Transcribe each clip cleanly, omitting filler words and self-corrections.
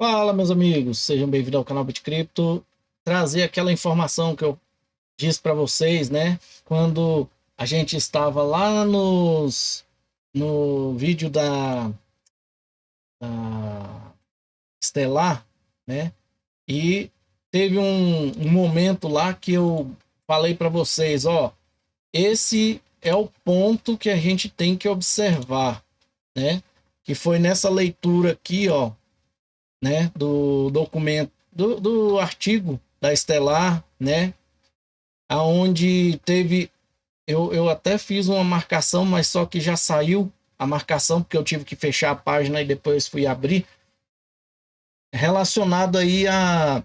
Fala, meus amigos, sejam bem-vindos ao canal BitCrypto. Trazer aquela informação que eu disse para vocês, né? Quando a gente estava lá no vídeo da Stellar, né? E teve um momento lá que eu falei para vocês, ó, esse é o ponto que a gente tem que observar, né? Que foi nessa leitura aqui, ó, né, do documento, do artigo da Estelar, né, aonde teve, eu até fiz uma marcação, mas só que já saiu a marcação, porque eu tive que fechar a página e depois fui abrir, relacionado aí a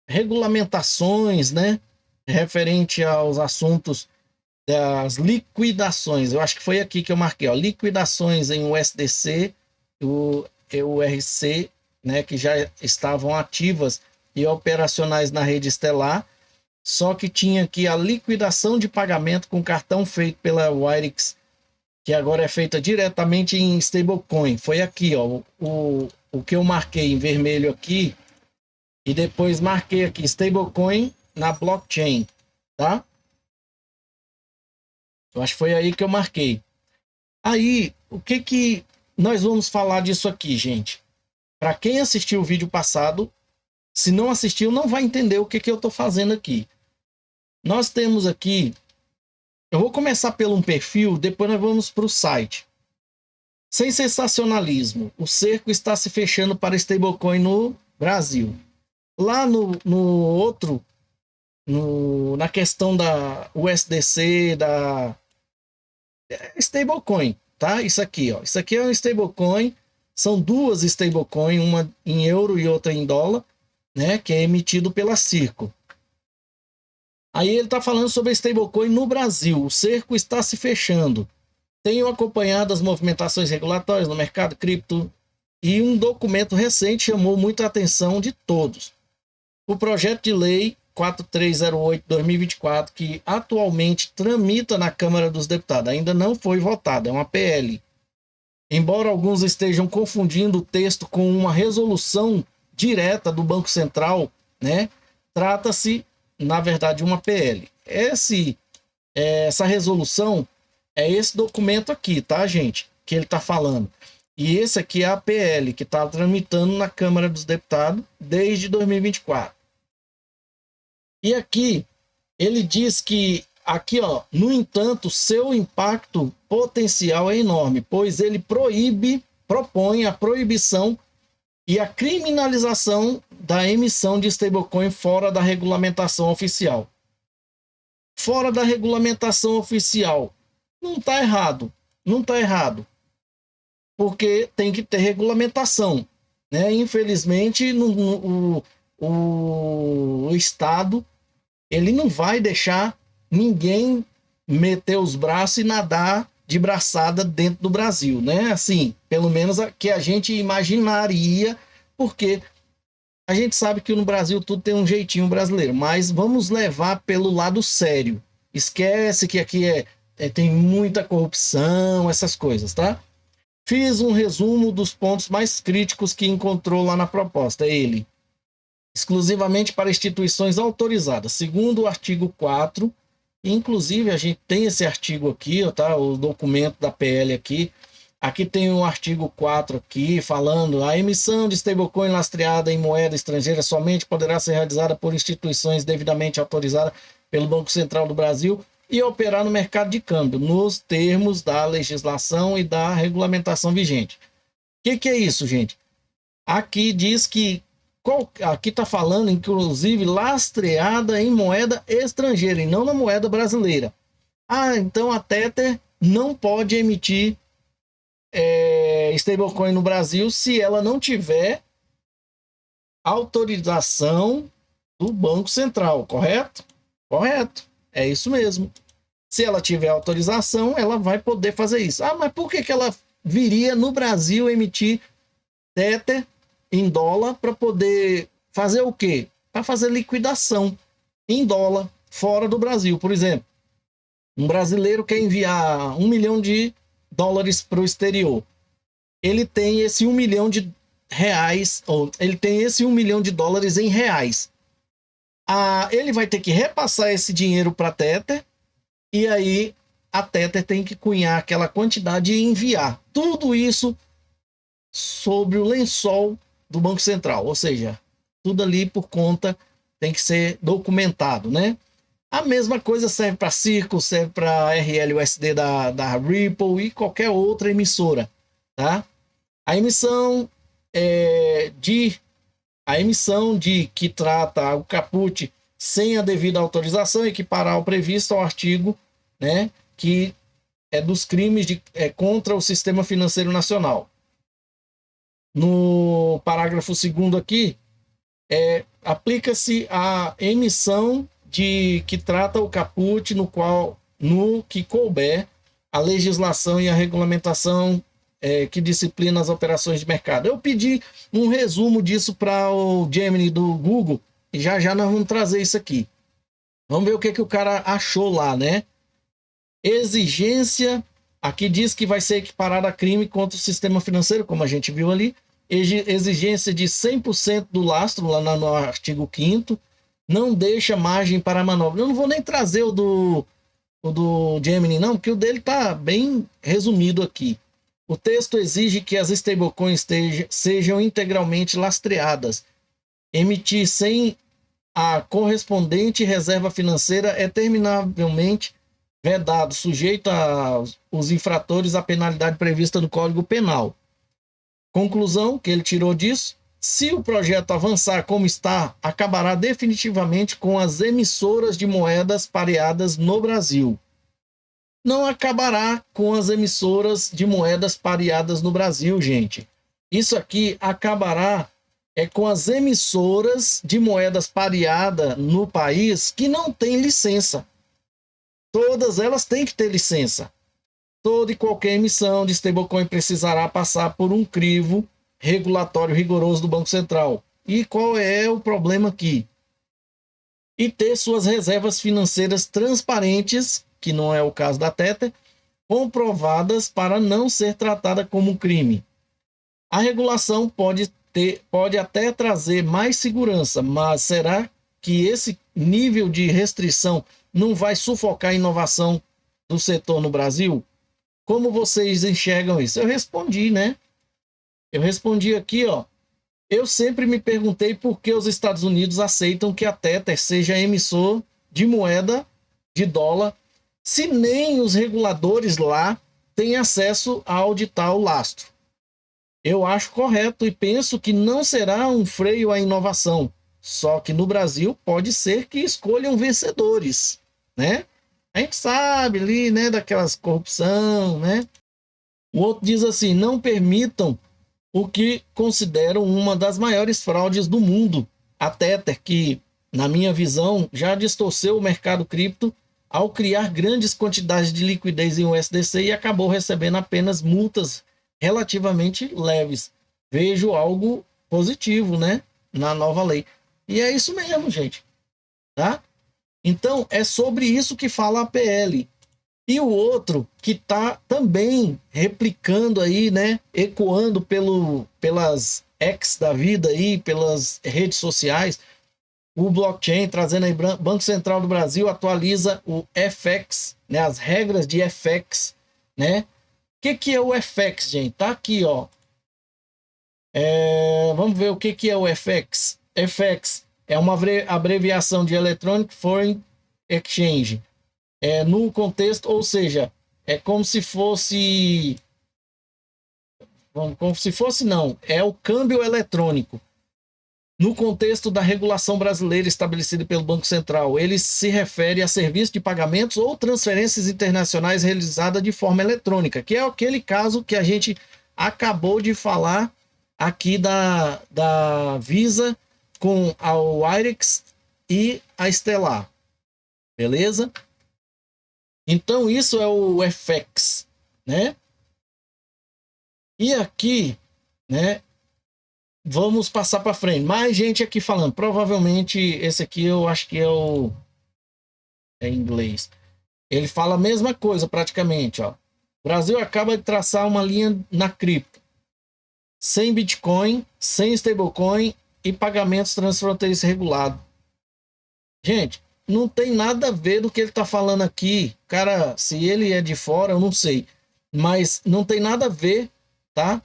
regulamentações, né, referente aos assuntos das liquidações. Eu acho que foi aqui que eu marquei, ó, liquidações em USDC, o EURC, né, que já estavam ativas e operacionais na rede Estelar, só que tinha aqui a liquidação de pagamento com cartão feito pela Wirex, que agora é feita diretamente em stablecoin. Foi aqui, ó, o que eu marquei em vermelho aqui e depois marquei aqui stablecoin na blockchain, tá? Eu acho que foi aí que eu marquei. Aí, o que que nós vamos falar disso aqui, gente? Para quem assistiu o vídeo passado, se não assistiu, não vai entender o que que eu estou fazendo aqui. Nós temos aqui, eu vou começar pelo um perfil, depois nós vamos para o site. Sem sensacionalismo, o cerco está se fechando para stablecoin no Brasil. Lá no outro, na questão da USDC, da stablecoin, tá? Isso aqui, ó. Isso aqui é um stablecoin. São duas stablecoin, uma em euro e outra em dólar, né? Que é emitido pela Circo. Aí ele está falando sobre a stablecoin no Brasil. O cerco está se fechando. Tenho acompanhado as movimentações regulatórias no mercado cripto e um documento recente chamou muita atenção de todos. O projeto de lei 4308/2024, que atualmente tramita na Câmara dos Deputados, ainda não foi votado, é uma PL. Embora alguns estejam confundindo o texto com uma resolução direta do Banco Central, né? Trata-se, na verdade, de uma PL. Essa resolução é esse documento aqui, tá, gente? Que ele está falando. E esse aqui é a PL, que está tramitando na Câmara dos Deputados desde 2024. E aqui ele diz que aqui, ó, no entanto, seu impacto potencial é enorme, pois ele propõe a proibição e a criminalização da emissão de stablecoin fora da regulamentação oficial. Fora da regulamentação oficial, não está errado, não está errado, porque tem que ter regulamentação, né? Infelizmente, o Estado ele não vai deixar ninguém meter os braços e nadar de braçada dentro do Brasil, né? Assim, pelo menos que a gente imaginaria, porque a gente sabe que no Brasil tudo tem um jeitinho brasileiro, mas vamos levar pelo lado sério. Esquece que aqui tem muita corrupção, essas coisas, tá? Fiz um resumo dos pontos mais críticos que encontrou lá na proposta. Ele, exclusivamente para instituições autorizadas, segundo o artigo 4. Inclusive, a gente tem esse artigo aqui, tá? O documento da PL aqui. Aqui tem o artigo 4 aqui, falando a emissão de stablecoin lastreada em moeda estrangeira somente poderá ser realizada por instituições devidamente autorizadas pelo Banco Central do Brasil e operar no mercado de câmbio, nos termos da legislação e da regulamentação vigente. O que é isso, gente? Aqui diz que aqui está falando, inclusive, lastreada em moeda estrangeira e não na moeda brasileira. Ah, então a Tether não pode emitir stablecoin no Brasil se ela não tiver autorização do Banco Central, correto? Correto, é isso mesmo. Se ela tiver autorização, ela vai poder fazer isso. Ah, mas por que ela viria no Brasil emitir Tether em dólar para poder fazer o quê? Para fazer liquidação em dólar fora do Brasil. Por exemplo, um brasileiro quer enviar $1 milhão para o exterior. ele tem esse 1 milhão de reais, ou ele tem esse 1 milhão de dólares em reais. Ele vai ter que repassar esse dinheiro para a Tether, e aí a Tether tem que cunhar aquela quantidade e enviar. Tudo isso sobre o lençol do Banco Central, ou seja, tudo ali por conta tem que ser documentado, né? A mesma coisa serve para Circle, serve para RLUSD da Ripple e qualquer outra emissora, tá? A emissão de que trata o caput sem a devida autorização equiparar o previsto ao artigo, né, que é dos crimes contra o sistema financeiro nacional. No parágrafo 2º aqui, aplica-se a emissão de que trata o caput no que couber a legislação e a regulamentação que disciplina as operações de mercado. Eu pedi um resumo disso para o Gemini do Google e já nós vamos trazer isso aqui. Vamos ver o que o cara achou lá, né? Exigência, aqui diz que vai ser equiparada a crime contra o sistema financeiro, como a gente viu ali. Exigência de 100% do lastro, lá no artigo 5º, não deixa margem para manobra. Eu não vou nem trazer o do Gemini, não, porque o dele está bem resumido aqui. O texto exige que as stablecoins sejam integralmente lastreadas. Emitir sem a correspondente reserva financeira é terminavelmente vedado, sujeito aos infratores à penalidade prevista no Código Penal. Conclusão que ele tirou disso: se o projeto avançar como está, acabará definitivamente com as emissoras de moedas pareadas no Brasil. Não acabará com as emissoras de moedas pareadas no Brasil, gente. Isso aqui acabará com as emissoras de moedas pareadas no país que não têm licença. Todas elas têm que ter licença. Toda e qualquer emissão de stablecoin precisará passar por um crivo regulatório rigoroso do Banco Central. E qual é o problema aqui? E ter suas reservas financeiras transparentes, que não é o caso da Tether, comprovadas para não ser tratada como crime. A regulação pode até trazer mais segurança, mas será que esse nível de restrição não vai sufocar a inovação do setor no Brasil? Como vocês enxergam isso? Eu respondi, né? Eu respondi aqui, ó. Eu sempre me perguntei por que os Estados Unidos aceitam que a Tether seja emissor de moeda de dólar, se nem os reguladores lá têm acesso a auditar o lastro. Eu acho correto e penso que não será um freio à inovação. Só que no Brasil pode ser que escolham vencedores, né? A gente sabe ali, né, daquelas corrupção, né? O outro diz assim: não permitam o que consideram uma das maiores fraudes do mundo, a Tether, que, na minha visão, já distorceu o mercado cripto ao criar grandes quantidades de liquidez em USDC e acabou recebendo apenas multas relativamente leves. Vejo algo positivo, né, na nova lei. E é isso mesmo, gente, tá? Então, é sobre isso que fala a PL. E o outro que está também replicando aí, né, ecoando pelas X da vida aí, pelas redes sociais, o blockchain, trazendo aí, Banco Central do Brasil atualiza o FX, né, as regras de FX, né? O que é o FX, gente? Tá aqui, ó. Vamos ver o que é o FX. FX é uma abreviação de Electronic Foreign Exchange. No contexto, ou seja, é como se fosse não, é o câmbio eletrônico. No contexto da regulação brasileira estabelecida pelo Banco Central, ele se refere a serviço de pagamentos ou transferências internacionais realizadas de forma eletrônica, que é aquele caso que a gente acabou de falar aqui da Visa com a Wirex e a Stellar. Beleza? Então, isso é o FX, né? E aqui, né, vamos passar para frente. Mais gente aqui falando. Provavelmente esse aqui eu acho que é em inglês. Ele fala a mesma coisa praticamente, ó. O Brasil acaba de traçar uma linha na cripto. sem Bitcoin, sem stablecoin e pagamentos transfronteiriços regulados. Gente, não tem nada a ver do que ele está falando aqui. Cara, se ele é de fora, eu não sei. Mas não tem nada a ver, tá?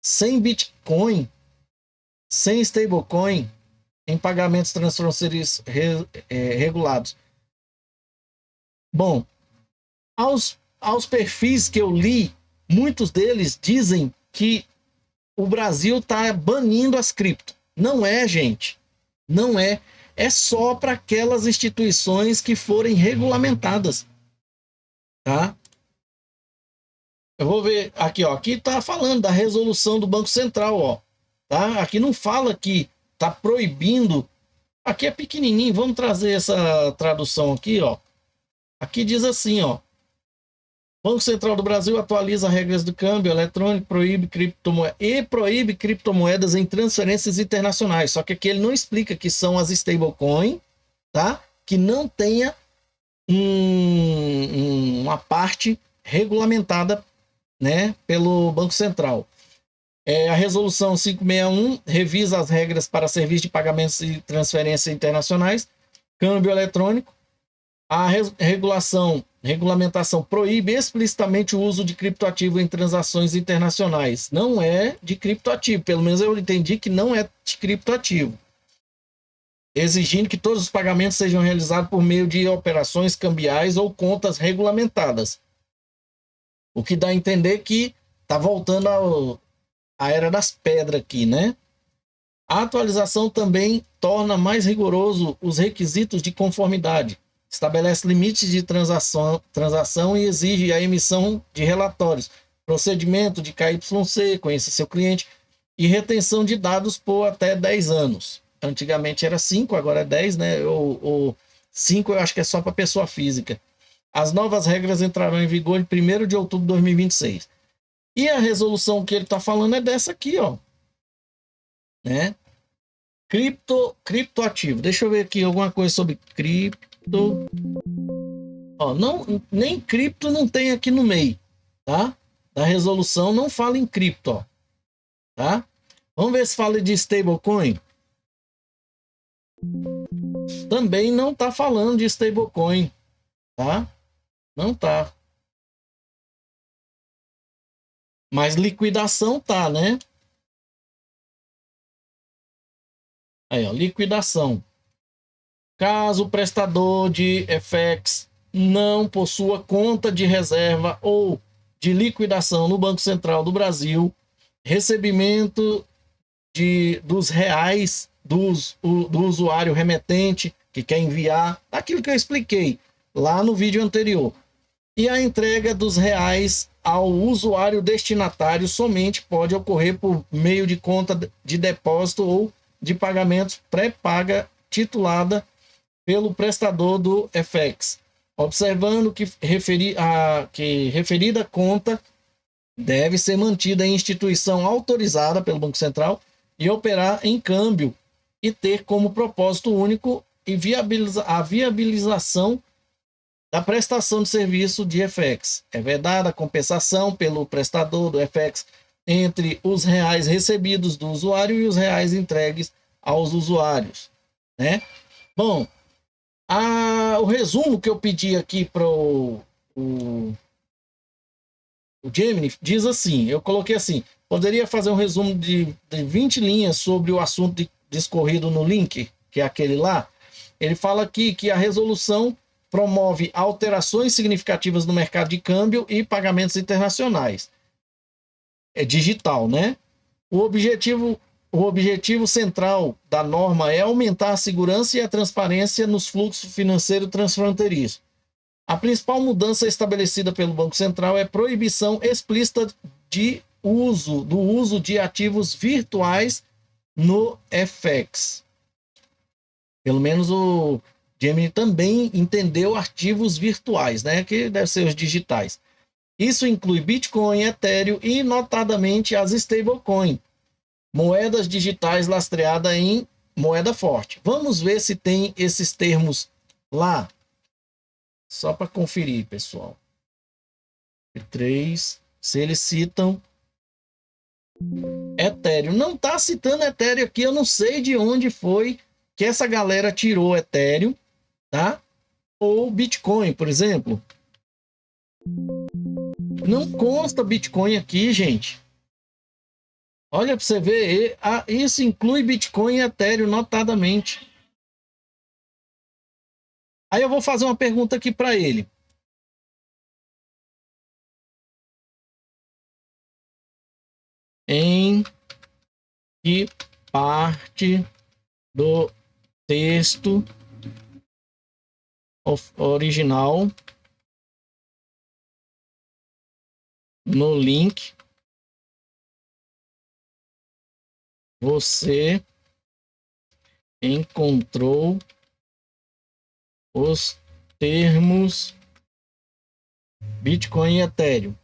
Sem Bitcoin, sem stablecoin, em pagamentos transfronteiriços regulados. Bom, aos perfis que eu li, muitos deles dizem que o Brasil está banindo as cripto. Não é, gente. Não é. É só para aquelas instituições que forem regulamentadas. Tá? Eu vou ver aqui, ó. Aqui está falando da resolução do Banco Central, ó. Tá? Aqui não fala que está proibindo. Aqui é pequenininho. Vamos trazer essa tradução aqui, ó. Aqui diz assim, ó. Banco Central do Brasil atualiza regras do câmbio eletrônico, proíbe criptomoedas em transferências internacionais. Só que aqui ele não explica que são as stablecoin, tá? Que não tenha uma parte regulamentada, né, pelo Banco Central. A resolução 561 revisa as regras para serviços de pagamentos e transferências internacionais, câmbio eletrônico. A regulamentação proíbe explicitamente o uso de criptoativo em transações internacionais. Não é de criptoativo, pelo menos eu entendi que não é de criptoativo. Exigindo que todos os pagamentos sejam realizados por meio de operações cambiais ou contas regulamentadas. O que dá a entender que está voltando à era das pedras aqui, né? A atualização também torna mais rigoroso os requisitos de conformidade. Estabelece limites de transação e exige a emissão de relatórios, procedimento de KYC, conheça seu cliente, e retenção de dados por até 10 anos. Antigamente era 5, agora é 10, né? Ou 5 eu acho que é só para pessoa física. As novas regras entrarão em vigor em 1º de outubro de 2026. E a resolução que ele está falando é dessa aqui, ó. Né? Criptoativo. Deixa eu ver aqui alguma coisa sobre cripto. Ó, não, nem cripto não tem aqui no meio, tá? Da resolução não fala em cripto, ó, tá? Vamos ver se fala de stablecoin. Também não tá falando de stablecoin, tá? Não tá. Mas liquidação tá, né? Aí, ó, liquidação. Caso o prestador de FX não possua conta de reserva ou de liquidação no Banco Central do Brasil, recebimento dos reais do usuário remetente que quer enviar, aquilo que eu expliquei lá no vídeo anterior. E a entrega dos reais ao usuário destinatário somente pode ocorrer por meio de conta de depósito ou de pagamentos pré-paga titulada pelo prestador do FX, observando que referida conta deve ser mantida em instituição autorizada pelo Banco Central e operar em câmbio e ter como propósito único a viabilização da prestação de serviço de FX. É vedada a compensação pelo prestador do FX entre os reais recebidos do usuário e os reais entregues aos usuários, né? Bom, o resumo que eu pedi aqui para o Gemini diz assim, eu coloquei assim, poderia fazer um resumo de 20 linhas sobre o assunto discorrido no link, que é aquele lá. Ele fala aqui que a resolução promove alterações significativas no mercado de câmbio e pagamentos internacionais. É digital, né? O objetivo central da norma é aumentar a segurança e a transparência nos fluxos financeiros transfronteiriços. A principal mudança estabelecida pelo Banco Central é proibição explícita do uso de ativos virtuais no FX. Pelo menos o Gemini também entendeu ativos virtuais, né? Que devem ser os digitais. Isso inclui Bitcoin, Ethereum e, notadamente, as stablecoin, moedas digitais lastreadas em moeda forte. Vamos ver se tem esses termos lá. Só para conferir, pessoal. 3, se eles citam Ethereum. Não tá citando Ethereum aqui, eu não sei de onde foi que essa galera tirou Ethereum, tá? Ou Bitcoin, por exemplo. Não consta Bitcoin aqui, gente. Olha para você ver, isso inclui Bitcoin e Ethereum notadamente. Aí eu vou fazer uma pergunta aqui para ele. Em que parte do texto original no link você encontrou os termos Bitcoin e Ethereum?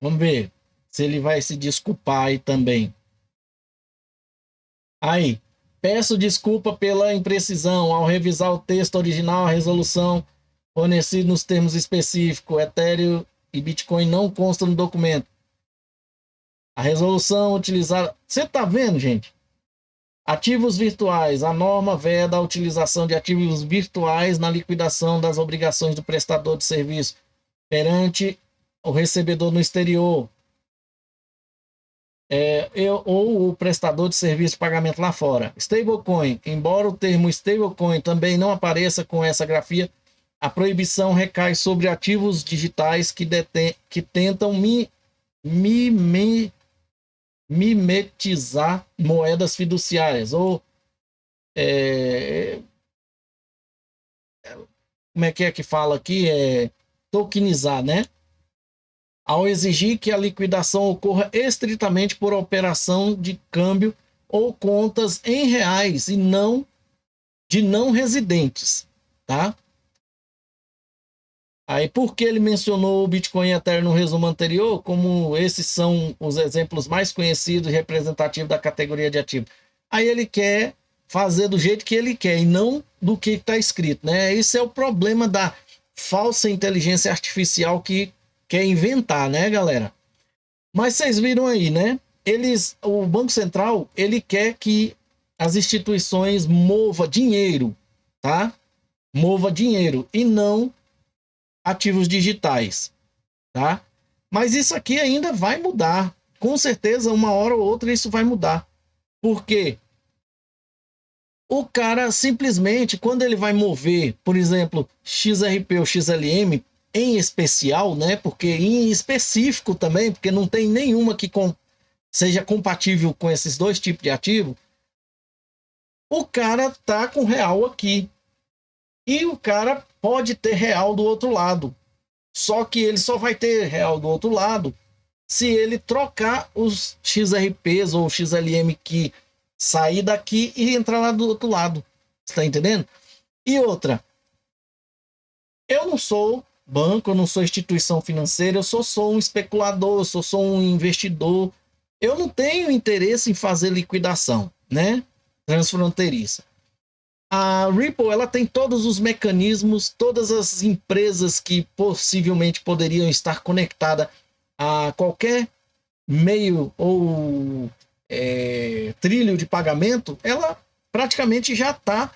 Vamos ver se ele vai se desculpar aí também. Aí, peço desculpa pela imprecisão ao revisar o texto original, a resolução fornecida nos termos específicos. Ethereum e Bitcoin não constam no documento. A resolução utilizada. Você tá vendo, gente? Ativos virtuais. A norma veda a utilização de ativos virtuais na liquidação das obrigações do prestador de serviço perante o recebedor no exterior. Ou o prestador de serviço de pagamento lá fora. Stablecoin, embora o termo stablecoin também não apareça com essa grafia, a proibição recai sobre ativos digitais que tentam mimetizar moedas fiduciárias, ou como é que fala aqui? Tokenizar, né? Ao exigir que a liquidação ocorra estritamente por operação de câmbio ou contas em reais e não de não residentes, tá? Aí, por que ele mencionou o Bitcoin e Ethereum no resumo anterior, como esses são os exemplos mais conhecidos e representativos da categoria de ativo? Aí ele quer fazer do jeito que ele quer e não do que está escrito, né? Esse é o problema da falsa inteligência artificial que quer inventar, né, galera? Mas vocês viram aí, né? O Banco Central, ele quer que as instituições mova dinheiro, tá? Mova dinheiro e não ativos digitais, tá? Mas isso aqui ainda vai mudar. Com certeza, uma hora ou outra isso vai mudar. Por quê? O cara simplesmente, quando ele vai mover, por exemplo, XRP ou XLM, em especial, né? Porque em específico também, porque não tem nenhuma que seja compatível com esses dois tipos de ativo, o cara tá com real aqui. E o cara pode ter real do outro lado. Só que ele só vai ter real do outro lado se ele trocar os XRPs ou XLM que sair daqui e entrar lá do outro lado. Você tá entendendo? E outra, eu não sou banco, eu não sou instituição financeira, eu sou um especulador, eu sou um investidor. Eu não tenho interesse em fazer liquidação, né? Transfronteiriça. A Ripple, ela tem todos os mecanismos, todas as empresas que possivelmente poderiam estar conectadas a qualquer meio ou trilho de pagamento, ela praticamente já está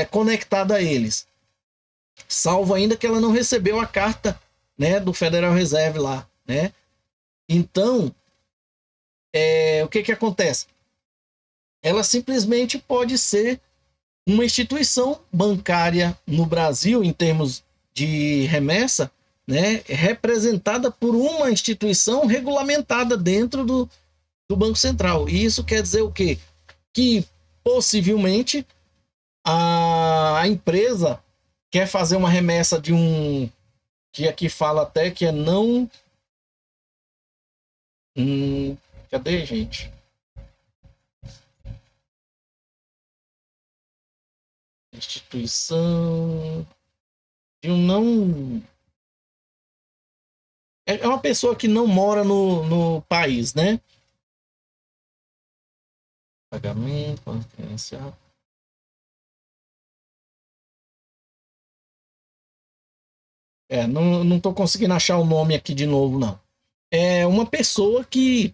conectada a eles. Salvo ainda que ela não recebeu a carta, né, do Federal Reserve lá, né? Então, o que acontece? Ela simplesmente pode ser uma instituição bancária no Brasil, em termos de remessa, né, representada por uma instituição regulamentada dentro do Banco Central. E isso quer dizer o quê? Que possivelmente a empresa quer fazer uma remessa de um que aqui fala até que é não. Cadê, gente? Instituição de um não. É uma pessoa que não mora no país, né? Pagamento, confidencial. Não tô conseguindo achar o nome aqui de novo, não. é uma pessoa que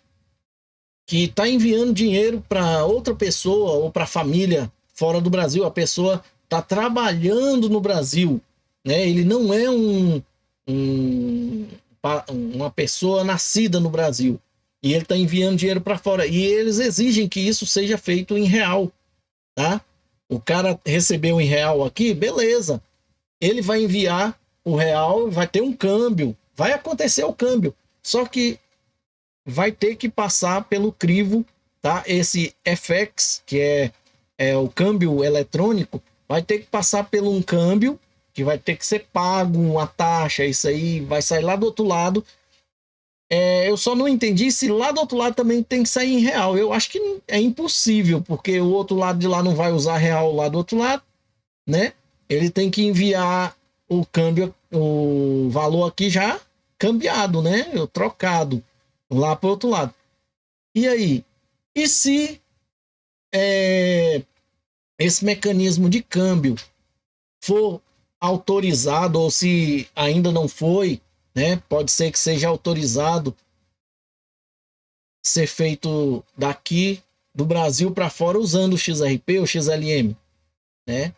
está enviando dinheiro para outra pessoa ou para a família fora do Brasil. A pessoa está trabalhando no Brasil, né? Ele não é uma pessoa nascida no Brasil e ele está enviando dinheiro para fora. E eles exigem que isso seja feito em real, tá? O cara recebeu em real aqui, beleza. Ele vai enviar o real, vai ter um câmbio, vai acontecer o câmbio. Só que vai ter que passar pelo crivo, tá? Esse FX, que é o câmbio eletrônico, vai ter que passar por um câmbio que vai ter que ser pago, uma taxa, isso aí vai sair lá do outro lado. Eu só não entendi se lá do outro lado também tem que sair em real. Eu acho que é impossível, porque o outro lado de lá não vai usar real lá do outro lado, né? Ele tem que enviar o câmbio, o valor aqui já cambiado, né? Trocado lá para o outro lado. E aí? E se esse mecanismo de câmbio for autorizado, ou se ainda não foi, né? Pode ser que seja autorizado ser feito daqui do Brasil para fora usando o XRP ou XLM, né?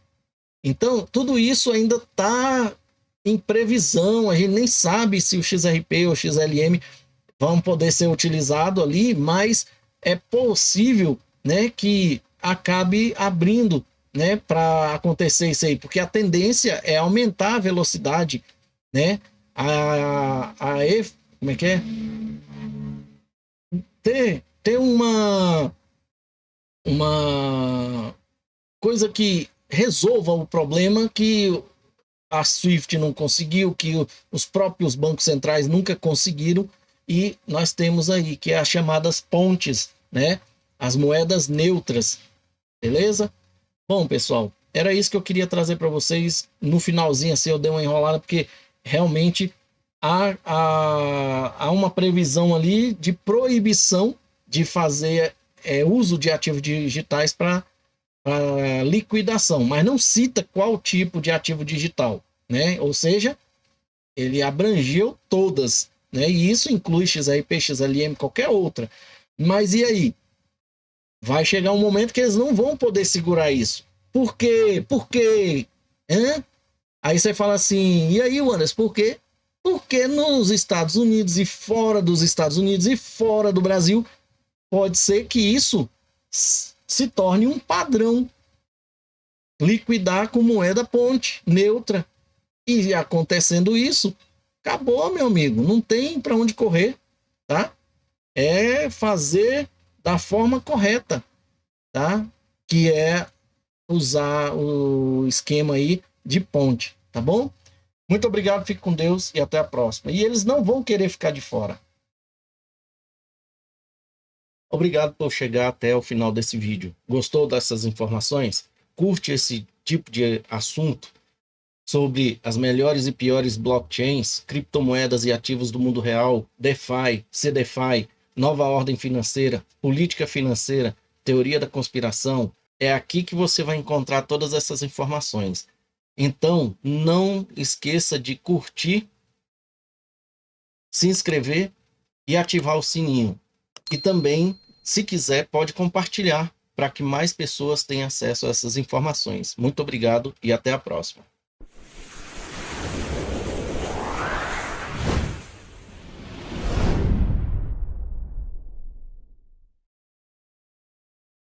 Então, tudo isso ainda está em previsão, a gente nem sabe se o XRP ou o XLM vão poder ser utilizados ali, mas é possível, né, que acabe abrindo, né, para acontecer isso aí, porque a tendência é aumentar a velocidade, né, como é que é? Ter uma coisa que resolva o problema que a SWIFT não conseguiu, que os próprios bancos centrais nunca conseguiram, e nós temos aí que é as chamadas pontes, né? As moedas neutras, beleza? Bom, pessoal, era isso que eu queria trazer para vocês. No finalzinho, assim, eu dei uma enrolada, porque realmente há uma previsão ali de proibição de fazer uso de ativos digitais para liquidação, mas não cita qual tipo de ativo digital, né? Ou seja, ele abrangeu todas, né? E isso inclui XRP, XLM, qualquer outra. Mas e aí? Vai chegar um momento que eles não vão poder segurar isso. Por quê? Por quê? Hã? Aí você fala assim, e aí, Wander, por quê? Porque nos Estados Unidos e fora dos Estados Unidos e fora do Brasil, pode ser que isso se torne um padrão. Liquidar com moeda ponte, neutra. E acontecendo isso, acabou, meu amigo. Não tem para onde correr, tá? É fazer da forma correta, tá? Que é usar o esquema aí de ponte, tá bom? Muito obrigado, fique com Deus e até a próxima. E eles não vão querer ficar de fora. Obrigado por chegar até o final desse vídeo. Gostou dessas informações? Curte esse tipo de assunto sobre as melhores e piores blockchains, criptomoedas e ativos do mundo real, DeFi, CDFI, nova ordem financeira, política financeira, teoria da conspiração. É aqui que você vai encontrar todas essas informações. Então, não esqueça de curtir, se inscrever e ativar o sininho. E também, se quiser, pode compartilhar para que mais pessoas tenham acesso a essas informações. Muito obrigado e até a próxima.